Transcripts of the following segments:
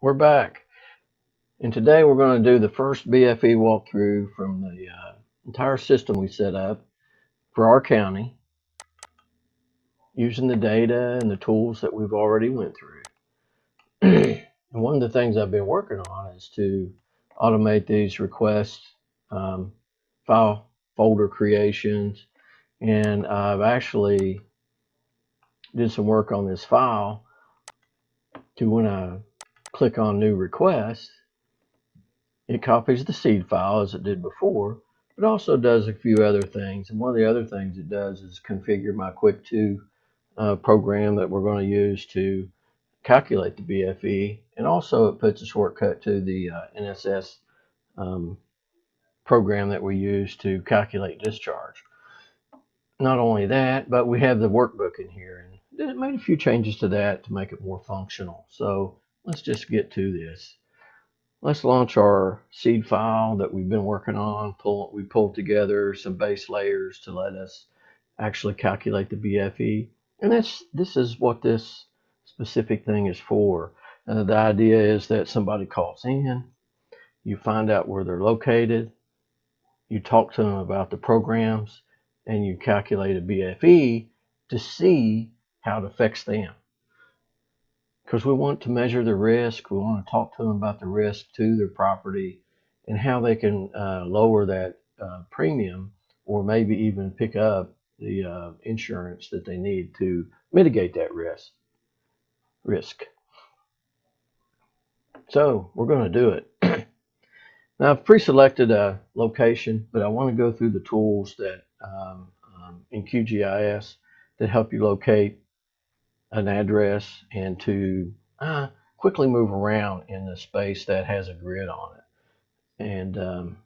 We're back, and today we're going to do the first BFE walkthrough from the entire system we set up for our county using the data and the tools that we've already went through. And one of the things I've been working on is to automate these request file folder creations, and I've actually did some work on this file to when I click on new request, it copies the seed file as it did before, but also does a few other things. And one of the other things it does is configure my Quick 2 program that we're going to use to calculate the BFE. And also it puts a shortcut to the NSS program that we use to calculate discharge. Not only that, but we have the workbook in here, and it made a few changes to that to make it more functional. So let's just get to this. Let's launch our seed file that we've been working on. We pulled together some base layers to let us actually calculate the BFE. And this is what this specific thing is for. The idea is that somebody calls in, you find out where they're located, you talk to them about the programs, and you calculate a BFE to see how it affects them. Because we want to measure the risk, we want to talk to them about the risk to their property and how they can lower that premium, or maybe even pick up the insurance that they need to mitigate that risk. So we're going to do it. Now I've pre-selected a location, but I want to go through the tools that in QGIS that help you locate an address and to quickly move around in the space that has a grid on it. And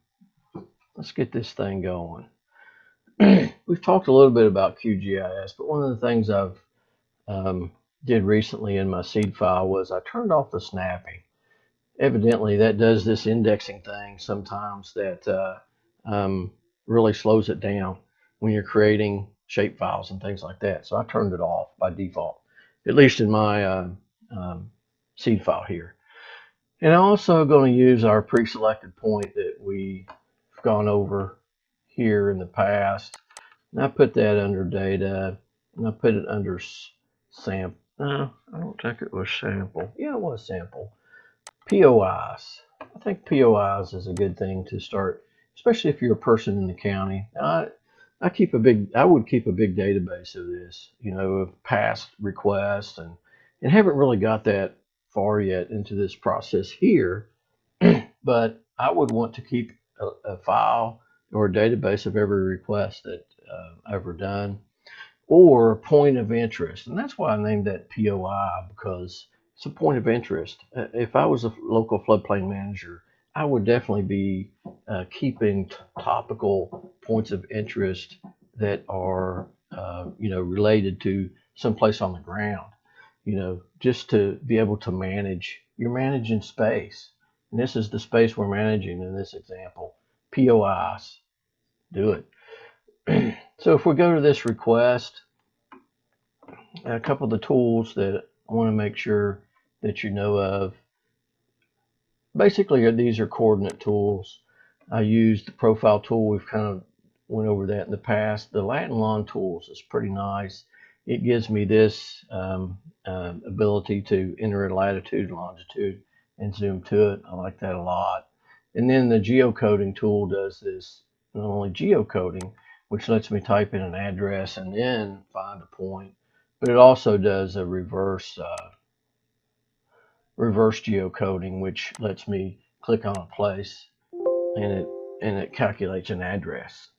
let's get this thing going. We've talked a little bit about QGIS, but one of the things I've did recently in my seed file was I turned off the snapping. Evidently that does this indexing thing sometimes that really slows it down when you're creating shape files and things like that. So I turned it off by default, at least in my seed file here. And I'm also going to use our pre-selected point that we've gone over here in the past. And I put that under data, and I put it under sample. No, I don't think it was sample. Yeah, it was sample. POIs. I think POIs is a good thing to start, especially if you're a person in the county. I would keep a big database of this, of past requests, and haven't really got that far yet into this process here. But I would want to keep a file or a database of every request that I've ever done, or point of interest. And that's why I named that POI, because it's a point of interest. If I was a local floodplain manager, I would definitely be keeping topical points of interest that are related to someplace on the ground, just to be able to manage. You're managing space, and this is the space we're managing in this example. POIs, do it. So if we go to this request, a couple of the tools that I want to make sure that you know of. Basically, these are coordinate tools. I use the profile tool. We've kind of went over that in the past. The lat and lon tools is pretty nice. It gives me this ability to enter a latitude and longitude and zoom to it. I like that a lot. And then the geocoding tool does this, not only geocoding, which lets me type in an address and then find a point, but it also does a reverse geocoding, which lets me click on a place and it calculates an address.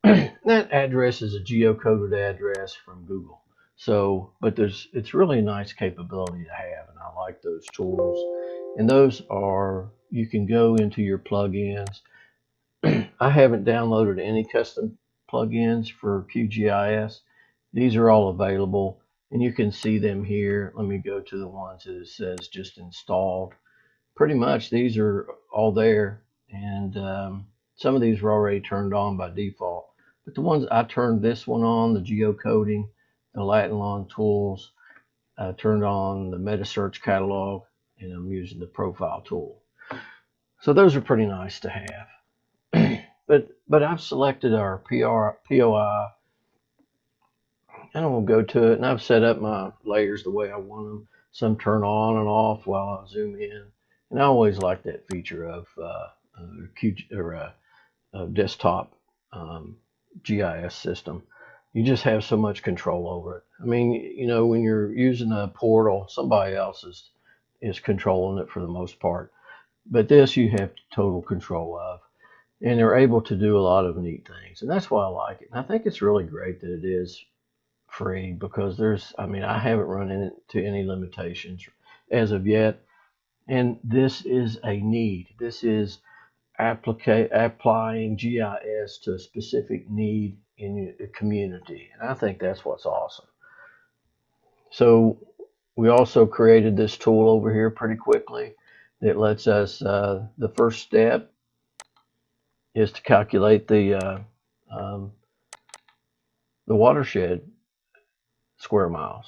That address is a geocoded address from Google. So, but it's really a nice capability to have, and I like those tools. And those are, you can go into your plugins. I haven't downloaded any custom plugins for QGIS. These are all available, and you can see them here. Let me go to the ones that it says just installed. Pretty much these are all there, and some of these were already turned on by default. But the ones I turned this one on, the geocoding, the lat and lon tools, turned on the meta search catalog, and I'm using the profile tool. So those are pretty nice to have. but I've selected our POI, and I'm going to go to it, and I've set up my layers the way I want them. Some turn on and off while I zoom in, and I always like that feature of desktop GIS system. You just have so much control over it. I mean, you know, when you're using a portal, somebody else is controlling it for the most part, but this you have total control of, and they're able to do a lot of neat things, and that's why I like it. And I think it's really great that it is free, because I haven't run into any limitations as of yet, and this is a need. This is applying GIS to a specific need in the community, and I think that's what's awesome. So we also created this tool over here pretty quickly that lets us, the first step is to calculate the watershed square miles.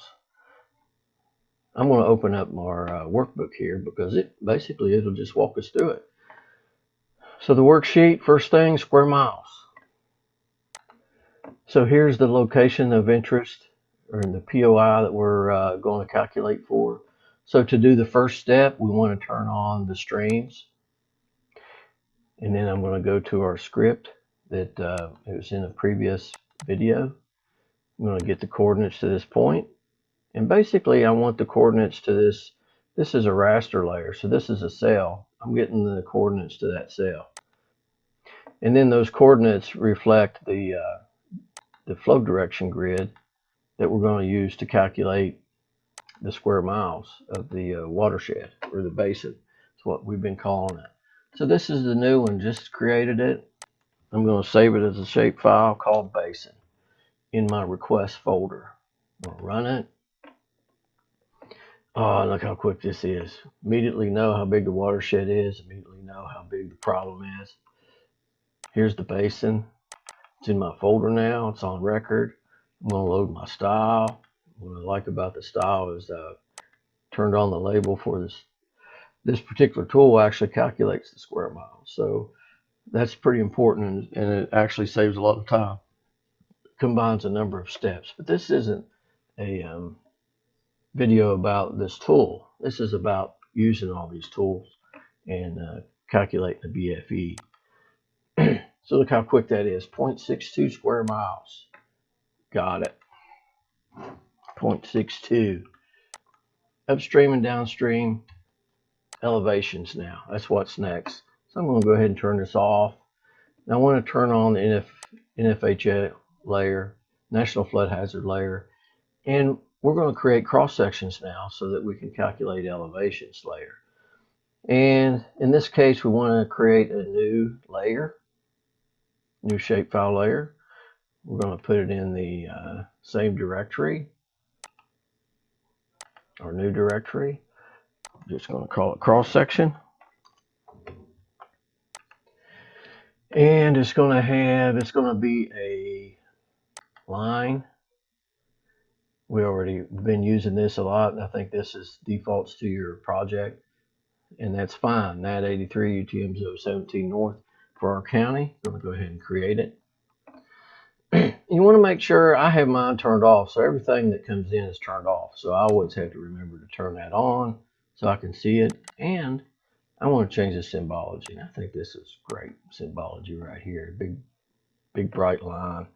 I'm going to open up our workbook here, because it'll just walk us through it. So the worksheet, first thing, square miles. So here's the location of interest, or in the POI that we're going to calculate for. So to do the first step, we want to turn on the streams. And then I'm going to go to our script that it was in a previous video. I'm going to get the coordinates to this point. And basically, I want the coordinates to this. This is a raster layer, so this is a cell. I'm getting the coordinates to that cell. And then those coordinates reflect the flow direction grid that we're going to use to calculate the square miles of the watershed, or the basin. That's what we've been calling it. So this is the new one, just created it. I'm going to save it as a shape file called basin in my request folder. I'm going to run it. Oh, look how quick this is. Immediately know how big the watershed is. Immediately know how big the problem is. Here's the basin. It's in my folder now. It's on record. I'm going to load my style. What I like about the style is turned on the label for this particular tool actually calculates the square miles. So that's pretty important, and it actually saves a lot of time. Combines a number of steps. But this isn't a video about this tool. This is about using all these tools and calculating the BFE. So look how quick that is. 0.62 square miles. Got it. 0.62. Upstream and downstream elevations now. That's what's next. So I'm going to go ahead and turn this off. Now I want to turn on the NFHA layer, National Flood Hazard layer, and we're going to create cross sections now so that we can calculate elevations layer. And in this case, we want to create a new layer, new shapefile layer. We're going to put it in the same directory, or new directory. I'm just going to call it cross section. And it's going to be a line. We already been using this a lot, and I think this is defaults to your project, and that's fine. NAT 83 UTM 017 North for our county. I'm going to go ahead and create it. You want to make sure I have mine turned off, so everything that comes in is turned off. So I always have to remember to turn that on so I can see it. And I want to change the symbology. I think this is great symbology right here. Big bright line.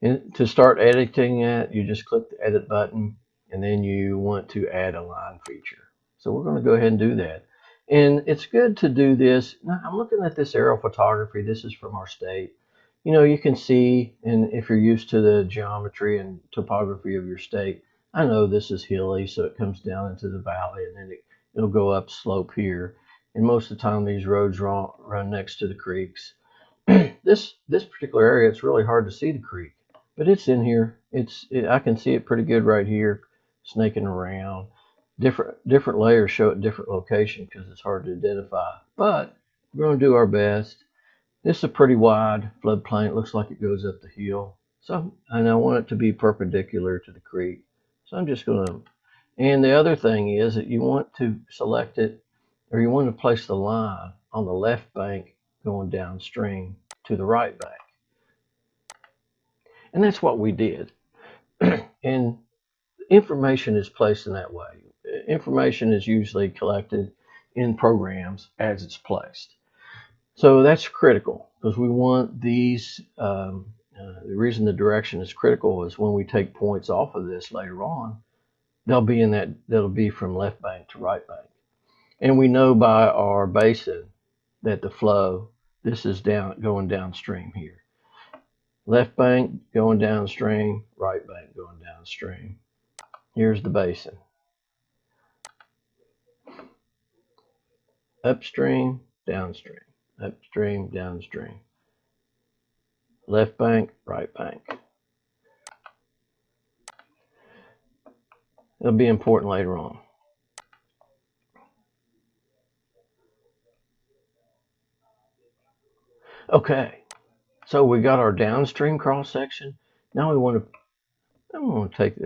And to start editing it, you just click the edit button, and then you want to add a line feature. So we're going to go ahead and do that. And it's good to do this. Now, I'm looking at this aerial photography. This is from our state. You know, you can see, and if you're used to the geometry and topography of your state, I know this is hilly, so it comes down into the valley, and then it'll go up slope here. And most of the time, these roads run next to the creeks. This particular area, it's really hard to see the creek, but it's in here. I can see it pretty good right here, snaking around. Different layers show at different locations because it's hard to identify. But we're going to do our best. This is a pretty wide floodplain. It looks like it goes up the hill. And I want it to be perpendicular to the creek. So I'm just going to And the other thing is that you want to select it, or you want to place the line on the left bank going downstream to the right bank. And that's what we did. And information is placed in that way. Information is usually collected in programs as it's placed. So that's critical because we want these, the reason the direction is critical is when we take points off of this later on, they'll be from left bank to right bank. And we know by our basin that the flow, this is going downstream here. Left bank going downstream, right bank going downstream. Here's the basin. Upstream, downstream, upstream, downstream. Left bank, right bank. It'll be important later on. Okay, so we got our downstream cross section. Now I'm going to take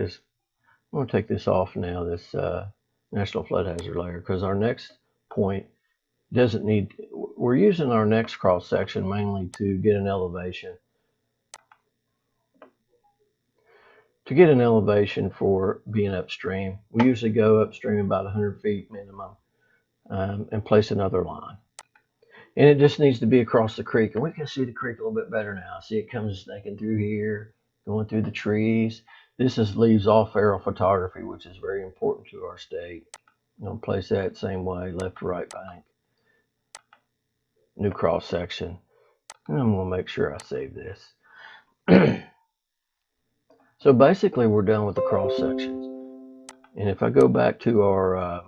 this off now, this National Flood Hazard layer, because our next point doesn't need, we're using our next cross section mainly to get an elevation. To get an elevation for being upstream, we usually go upstream about 100 feet minimum and place another line. And it just needs to be across the creek. And we can see the creek a little bit better now. See, it comes snaking through here, going through the trees. This leaves off aerial photography, which is very important to our state. I'm going to place that same way, left to right bank. New cross section. And I'm going to make sure I save this. So basically, we're done with the cross sections. And if I go back to our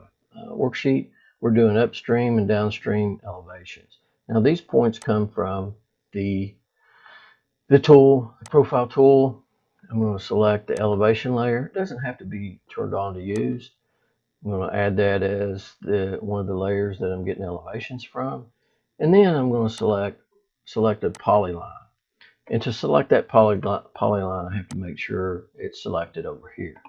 worksheet, we're doing upstream and downstream elevations. Now these points come from the tool, the profile tool. I'm going to select the elevation layer. It doesn't have to be turned on to use. I'm going to add that as one of the layers that I'm getting elevations from. And then I'm going to select a polyline. And to select that polyline, I have to make sure it's selected over here.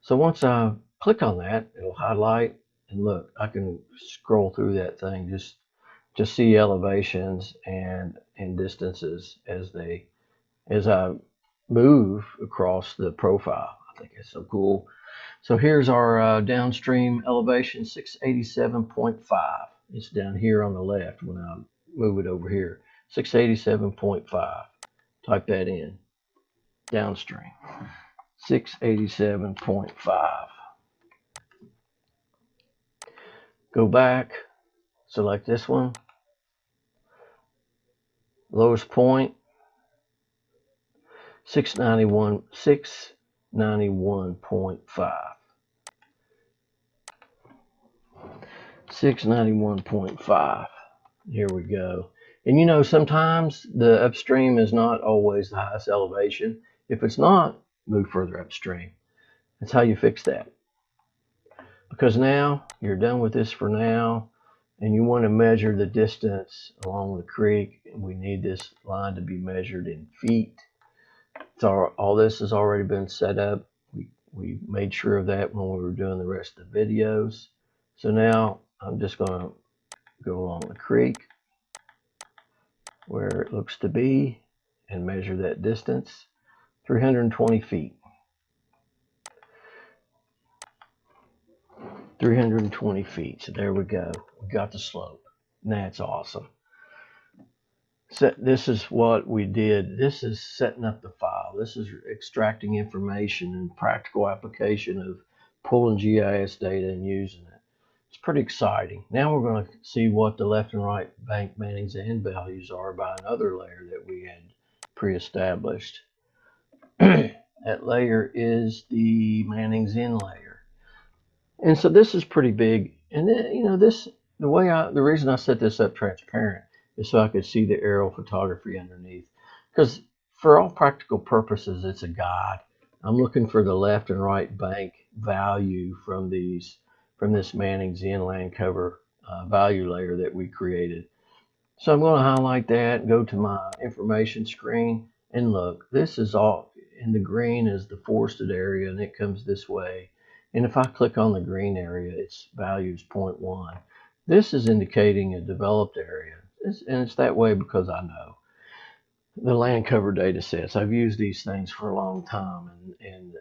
So once I click on that, it'll highlight, and look, I can scroll through that thing just to see elevations and distances as I move across the profile. I think it's so cool. So here's our downstream elevation, 687.5. It's down here on the left when I move it over here. 687.5. Type that in. Downstream. 687.5. Go back, select this one. Lowest point, 691.5. 691.5. Here we go. And you know, sometimes the upstream is not always the highest elevation. If it's not, move further upstream. That's how you fix that. Because now you're done with this for now, and you want to measure the distance along the creek. We need this line to be measured in feet. So all this has already been set up. We made sure of that when we were doing the rest of the videos. So now I'm just going to go along the creek where it looks to be and measure that distance, 320 feet. 320 feet. So there we go. We got the slope. And that's awesome. So this is what we did. This is setting up the file. This is extracting information and practical application of pulling GIS data and using it. It's pretty exciting. Now we're going to see what the left and right bank Manning's and values are by another layer that we had pre-established. That layer is the Manning's in layer. And so this is pretty big. And then, you know, the reason I set this up transparent is so I could see the aerial photography underneath. Because for all practical purposes, it's a guide. I'm looking for the left and right bank value from this Manning's inland cover value layer that we created. So I'm going to highlight that, go to my information screen, and look, this is all in the green is the forested area, and it comes this way. And if I click on the green area, its value is 0.1. This is indicating a developed area. And it's that way because I know the land cover data sets. I've used these things for a long time, and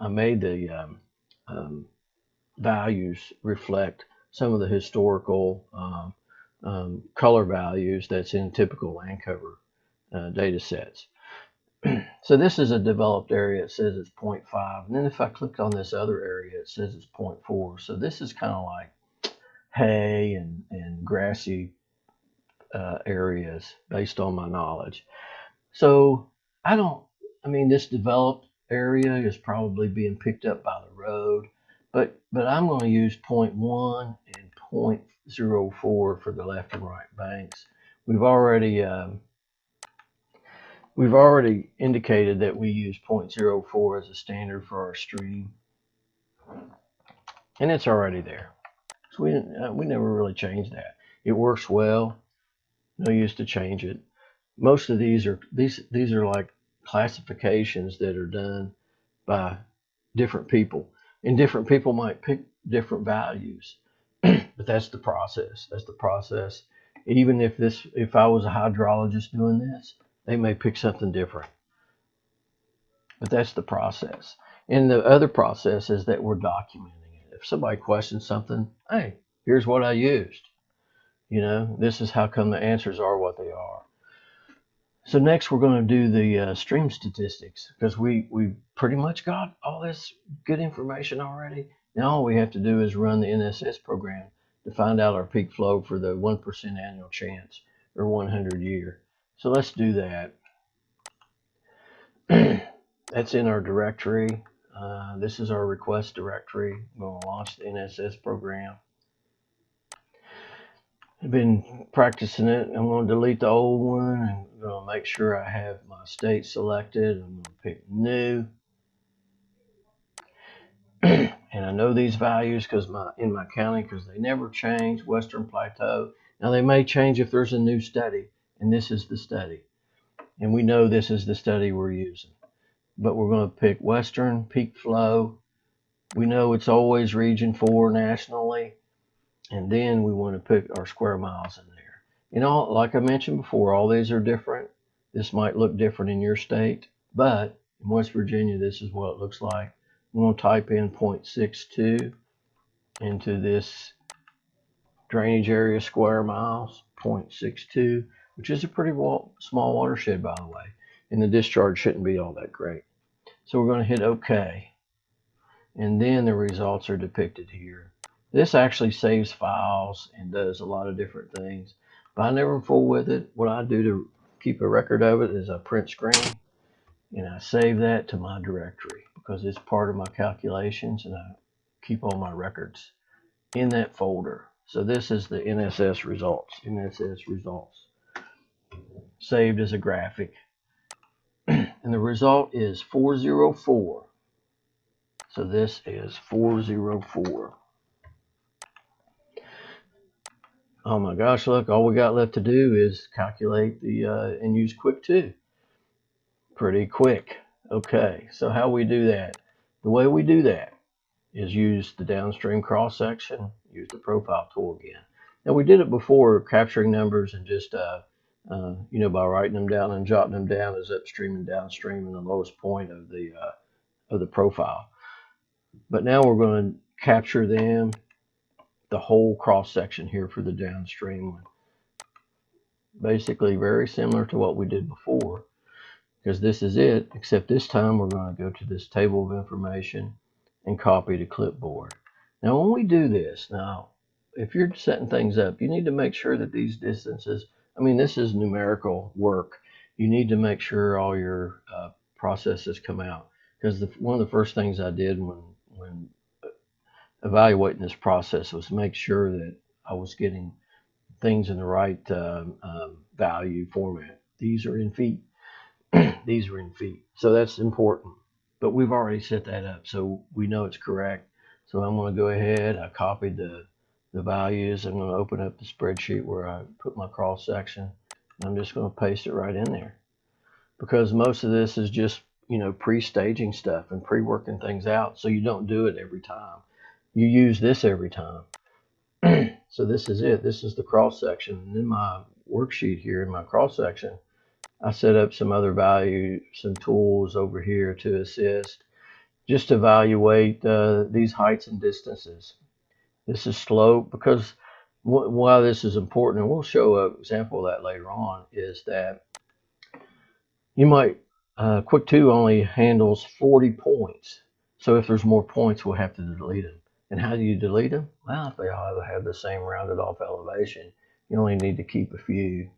I made the values reflect some of the historical color values that's in typical land cover data sets. So this is a developed area. It says it's 0.5. And then if I clicked on this other area, it says it's 0.4. So this is kind of like hay and grassy areas based on my knowledge. So this developed area is probably being picked up by the road, but I'm going to use 0.1 and 0.04 for the left and right banks. We've already indicated that we use 0.04 as a standard for our stream, and it's already there. So we never really changed that. It works well. No use to change it. Most of these are like classifications that are done by different people, and different people might pick different values. But that's the process. That's the process. Even if I was a hydrologist doing this, they may pick something different. But that's the process. And the other process is that we're documenting it. If somebody questions something, hey, here's what I used. This is how come the answers are what they are. So next we're going to do the stream statistics, because we pretty much got all this good information already. Now all we have to do is run the NSS program to find out our peak flow for the 1% annual chance or 100 year. So let's do that. That's in our directory. This is our request directory. We're going to launch the NSS program. I've been practicing it. I'm going to delete the old one, and I'm going to make sure I have my state selected. I'm going to pick new. And I know these values in my county because they never change. Western Plateau. Now they may change if there's a new study, and this is the study. And we know this is the study we're using. But we're going to pick Western peak flow. We know it's always region 4 nationally. And then we want to put our square miles in there. Like I mentioned before, all these are different. This might look different in your state, but in West Virginia, this is what it looks like. I'm going to type in 0.62 into this drainage area square miles, 0.62, which is a pretty small watershed, by the way. And the discharge shouldn't be all that great. So we're going to hit OK. And then the results are depicted here. This actually saves files and does a lot of different things, but I never fool with it. What I do to keep a record of it is I print screen and I save that to my directory because it's part of my calculations, and I keep all my records in that folder. So this is the NSS results. Saved as a graphic. And the result is 404. So this is 404. Oh my gosh, look, all we got left to do is calculate and use Quick 2. Pretty quick. Okay, so how we do that? The way we do that is use the downstream cross section, use the profile tool again. Now we did it before, capturing numbers and just by writing them down and jotting them down as upstream and downstream in the lowest point of the profile. But now we're going to capture them, the whole cross section here for the downstream one. Basically very similar to what we did before, because this is it, except this time we're going to go to this table of information and copy to clipboard. Now when we do this, if you're setting things up, you need to make sure that these distances, this is numerical work. You need to make sure all your processes come out, because one of the first things I did when evaluating this process was make sure that I was getting things in the right value format. These are in feet. These are in feet. So that's important. But we've already set that up, so we know it's correct. So I'm going to go ahead. I copied the values. I'm going to open up the spreadsheet where I put my cross section. I'm just going to paste it right in there, because most of this is just pre-staging stuff and pre-working things out, so you don't do it every time. You use this every time. So this is it. This is the cross section. And in my worksheet here, in my cross section, I set up some other values, some tools over here to assist, just to evaluate these heights and distances. This is slope, because why this is important, and we'll show an example of that later on, is that you might, Quick 2 only handles 40 points. So if there's more points, we'll have to delete them. And how do you delete them? Well, if they all have the same rounded off elevation, you only need to keep a few,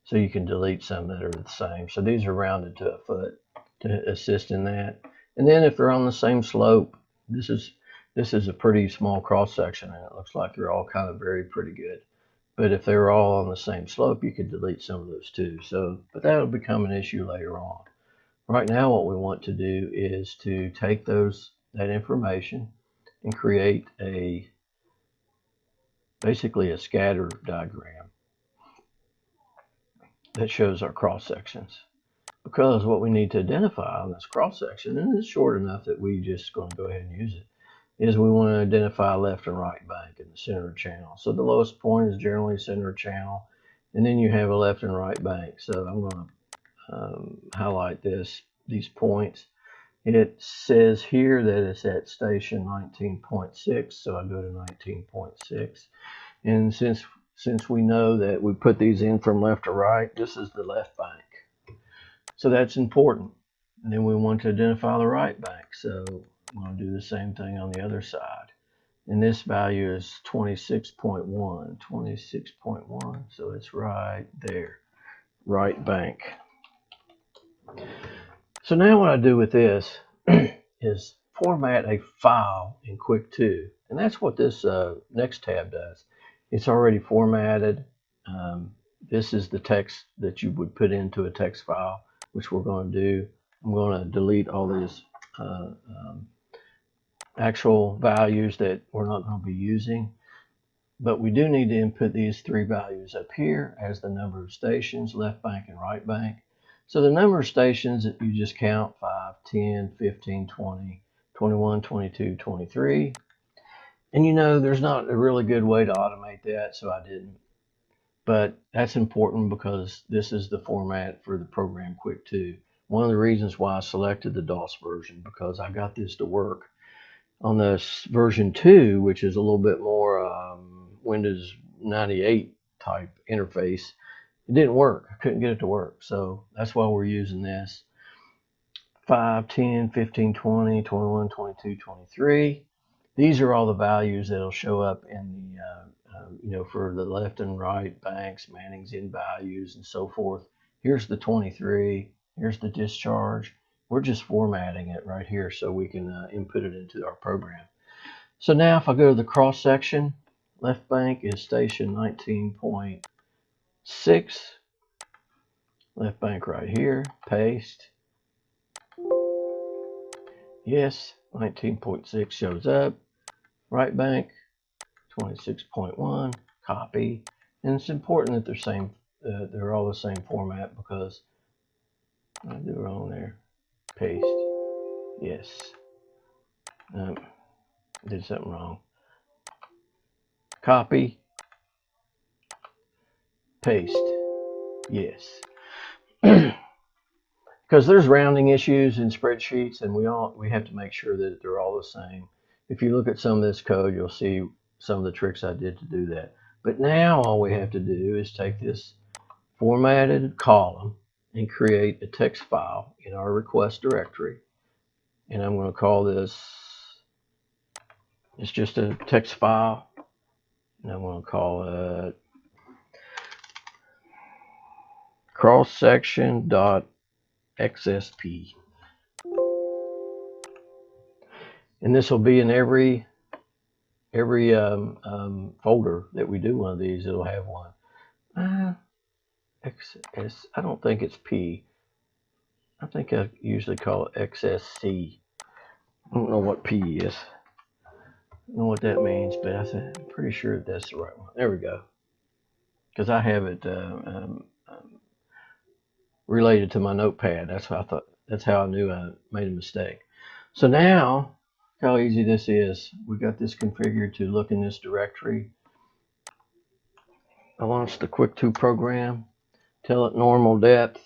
so you can delete some that are the same. So these are rounded to a foot to assist in that. And then if they're on the same slope, this is a pretty small cross section, and it looks like they're all kind of very pretty good. But if they were all on the same slope, you could delete some of those too. But that'll become an issue later on. Right now, what we want to do is to take that information and create basically a scatter diagram that shows our cross sections. Because what we need to identify on this cross section, and it's short enough that we just going to go ahead and use it, is we want to identify left and right bank in the center of channel. So the lowest point is generally center of channel, and then you have a left and right bank. So I'm going to highlight these points. It says here that it's at station 19.6, so I go to 19.6. And since we know that we put these in from left to right, this is the left bank. So that's important. And then we want to identify the right bank. So I'm going to do the same thing on the other side. And this value is 26.1, 26.1. So it's right there, right bank. So now what I do with this is format a file in Quick 2. And that's what this next tab does. It's already formatted. This is the text that you would put into a text file, which we're going to do. I'm going to delete all these actual values that we're not going to be using. But we do need to input these three values up here as the number of stations, left bank and right bank. So the number of stations that you just count, 5, 10, 15, 20, 21, 22, 23. And there's not a really good way to automate that, so I didn't. But that's important because this is the format for the program Quick 2. One of the reasons why I selected the DOS version, because I got this to work on this version 2, which is a little bit more Windows 98 type interface. It didn't work. I couldn't get it to work. So that's why we're using this. 5, 10, 15, 20, 21, 22, 23. These are all the values that'll show up in the, for the left and right banks, Manning's in values, and so forth. Here's the 23. Here's the discharge. We're just formatting it right here so we can input it into our program. So now if I go to the cross section, left bank is station 19.6. Left bank right here, paste. Yes, 19.6 shows up. Right bank, 26.1, copy. And it's important that they're all the same format, because I do wrong there. Paste. Yes. Did something wrong. Copy. Paste. Yes. Because there's rounding issues in spreadsheets, and we have to make sure that they're all the same. If you look at some of this code, you'll see some of the tricks I did to do that. But now all we have to do is take this formatted column and create a text file in our request directory. And I'm going to call this, it's just a text file, and I'm going to call it crosssection.xsp. And this will be in every folder that we do one of these. It'll have one. XS, I don't think it's P. I think I usually call it XSC. I don't know what P is. I don't know what that means, but I'm pretty sure that's the right one. There we go. Because I have it related to my notepad. That's what I thought. That's how I knew I made a mistake. So now, how easy this is. We got this configured to look in this directory. I launched the Quick 2 program. Tell it normal depth,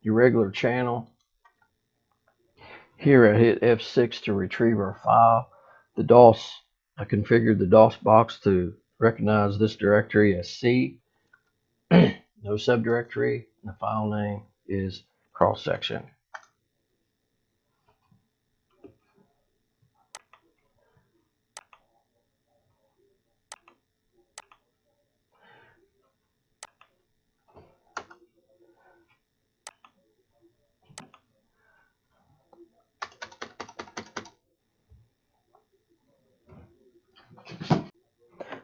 irregular channel. Here I hit F6 to retrieve our file. The DOS, I configured the DOS box to recognize this directory as C. No subdirectory. The file name is cross section.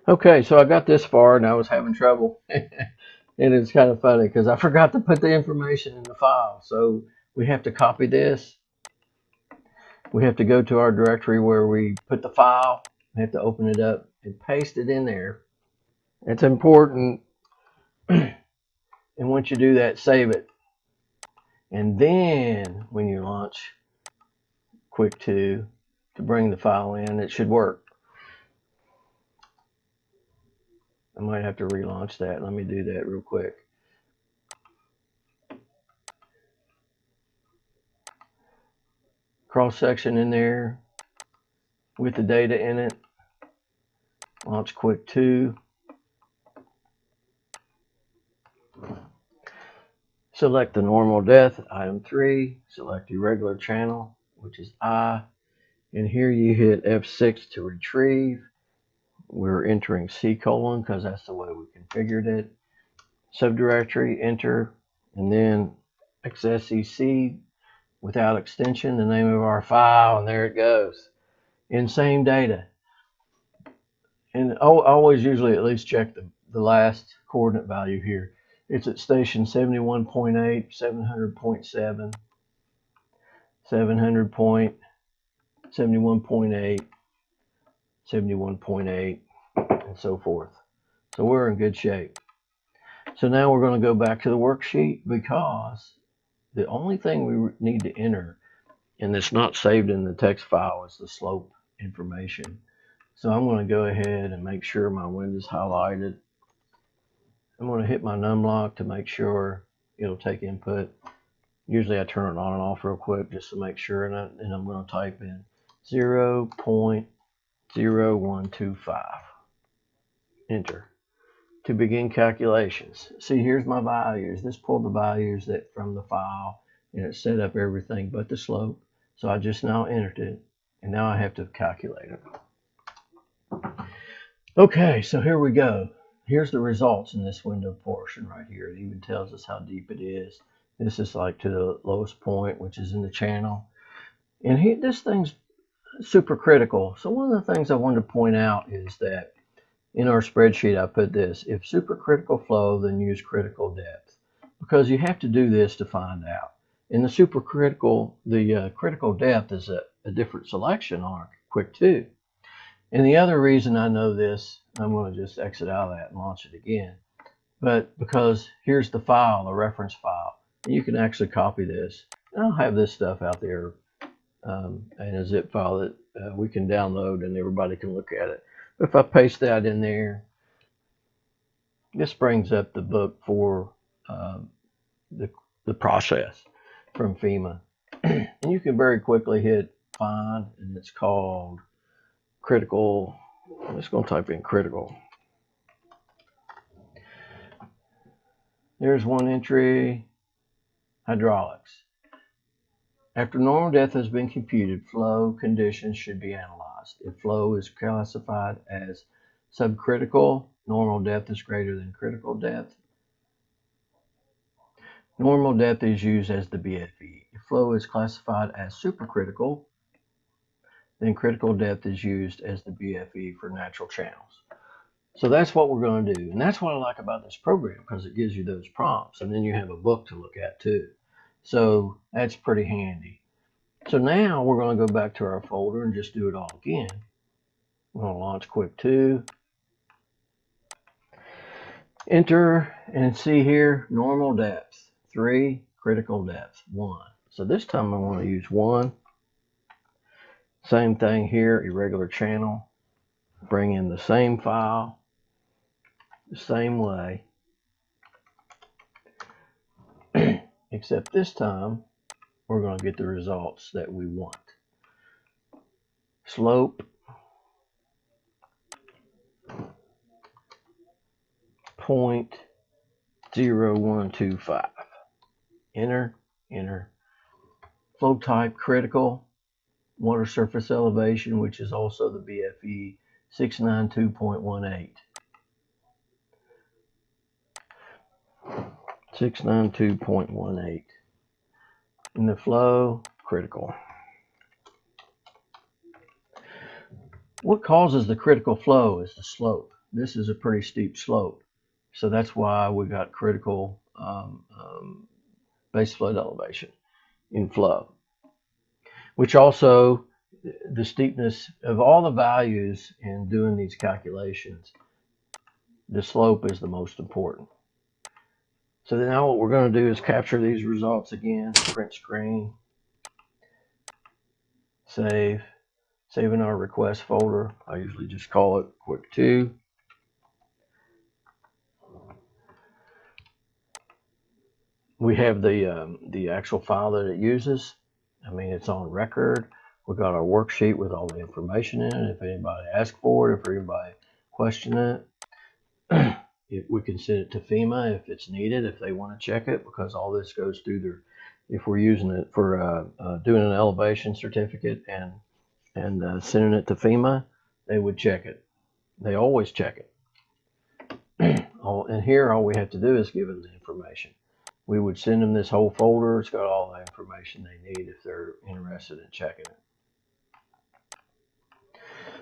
Okay, so I got this far and I was having trouble. And it's kind of funny because I forgot to put the information in the file. So we have to copy this. We have to go to our directory where we put the file. We have to open it up and paste it in there. It's important. And once you do that, save it. And then when you launch Quick 2 to bring the file in, it should work. I might have to relaunch that. Let me do that real quick. Cross section in there with the data in it. Launch Quick 2. Select the normal depth, item 3. Select irregular channel, which is I. And here you hit F6 to retrieve. We're entering C:, because that's the way we configured it. Subdirectory, enter, and then XSEC without extension, the name of our file, and there it goes. In same data. And I always usually at least check the last coordinate value here. It's at station 71.8, 700.7, 700.71.8, 71.8, and so forth. So we're in good shape. So now we're going to go back to the worksheet because the only thing we need to enter, and it's not saved in the text file, is the slope information. So I'm going to go ahead and make sure my window's highlighted. I'm going to hit my numlock to make sure it'll take input. Usually I turn it on and off real quick just to make sure, and I'm going to type in 0.0125. Enter. To begin calculations. See, here's my values. This pulled the values that from the file, and it set up everything but the slope. So I just now entered it, and now I have to calculate it. Okay, so here we go. Here's the results in this window portion right here. It even tells us how deep it is. This is like to the lowest point, which is in the channel. And this thing's super critical. So one of the things I wanted to point out is that in our spreadsheet, I put this: if supercritical flow, then use critical depth, because you have to do this to find out. In the supercritical, the critical depth is a different selection on our Quick 2. And the other reason I know this, I'm going to just exit out of that and launch it again. But because here's the file, the reference file, and you can actually copy this. And I'll have this stuff out there in a zip file that we can download and everybody can look at it. But if I paste that in there, this brings up the book for the process from FEMA. And you can very quickly hit find, and it's called critical. I'm just going to type in critical. There's one entry, hydraulics. After normal depth has been computed, flow conditions should be analyzed. If flow is classified as subcritical, normal depth is greater than critical depth. Normal depth is used as the BFE. If flow is classified as supercritical, then critical depth is used as the BFE for natural channels. So that's what we're going to do. And that's what I like about this program, because it gives you those prompts. And then you have a book to look at too. So that's pretty handy. So now we're going to go back to our folder and just do it all again. We're going to launch Quick 2. Enter and see here, normal depth 3, critical depth 1. So this time I want to use 1. Same thing here, irregular channel. Bring in the same file, the same way, except this time we're going to get the results that we want. Slope, 0.0125. Enter, enter. Flow type critical, water surface elevation, which is also the BFE 692.18. 692.18. In the flow, critical. What causes the critical flow is the slope. This is a pretty steep slope, so that's why we got critical base flood elevation in flow, which also the steepness of all the values in doing these calculations, the slope is the most important. So now what we're going to do is capture these results again, print screen, save in our request folder. I usually just call it quick 2. We have the actual file that it uses. I mean, it's on record. We've got our worksheet with all the information in it. If anybody asks for it, if anybody questions it, we can send it to FEMA if it's needed, if they want to check it, because all this goes through their, if we're using it for doing an elevation certificate and sending it to FEMA, they would check it. They always check it. And here all we have to do is give them the information. We would send them this whole folder. It's got all the information they need if they're interested in checking it.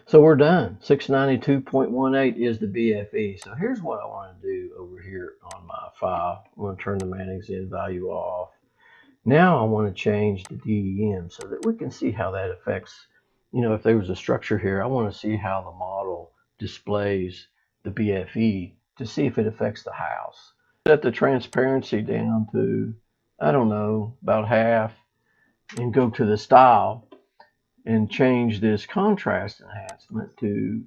So we're done. 692.18 is the BFE. So here's what I want to do over here on my file. I'm going to turn the Manning's in value off. Now I want to change the DEM so that we can see how that affects, you know, if there was a structure here, I want to see how the model displays the BFE to see if it affects the house. Set the transparency down to, I don't know, about half, and go to the style and change this contrast enhancement to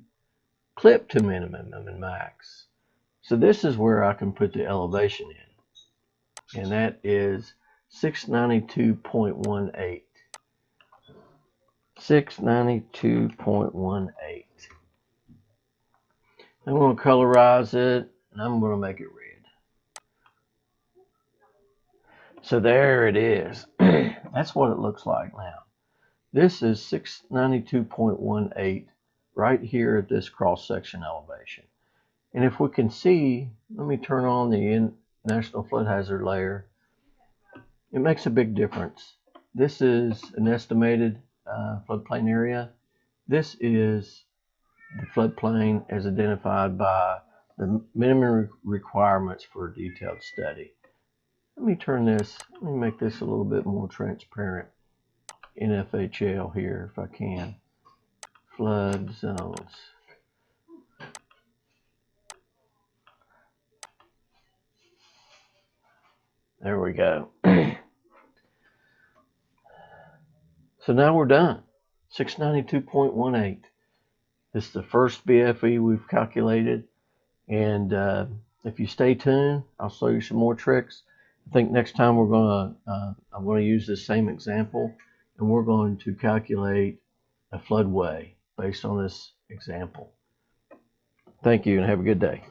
clip to minimum and max. So this is where I can put the elevation in, and that is 692.18. 692.18. I'm going to colorize it, and I'm going to make it red. So there it is. That's what it looks like now. This is 692.18 right here at this cross-section elevation. And if we can see, let me turn on the National Flood Hazard layer. It makes a big difference. This is an estimated floodplain area. This is the floodplain as identified by the minimum requirements for a detailed study. Let me make this a little bit more transparent in FHL here if I can. Flood zones. There we go. So now we're done. 692.18. This is the first BFE we've calculated. And if you stay tuned, I'll show you some more tricks. I think next time I'm going to use this same example, and we're going to calculate a floodway based on this example. Thank you and have a good day.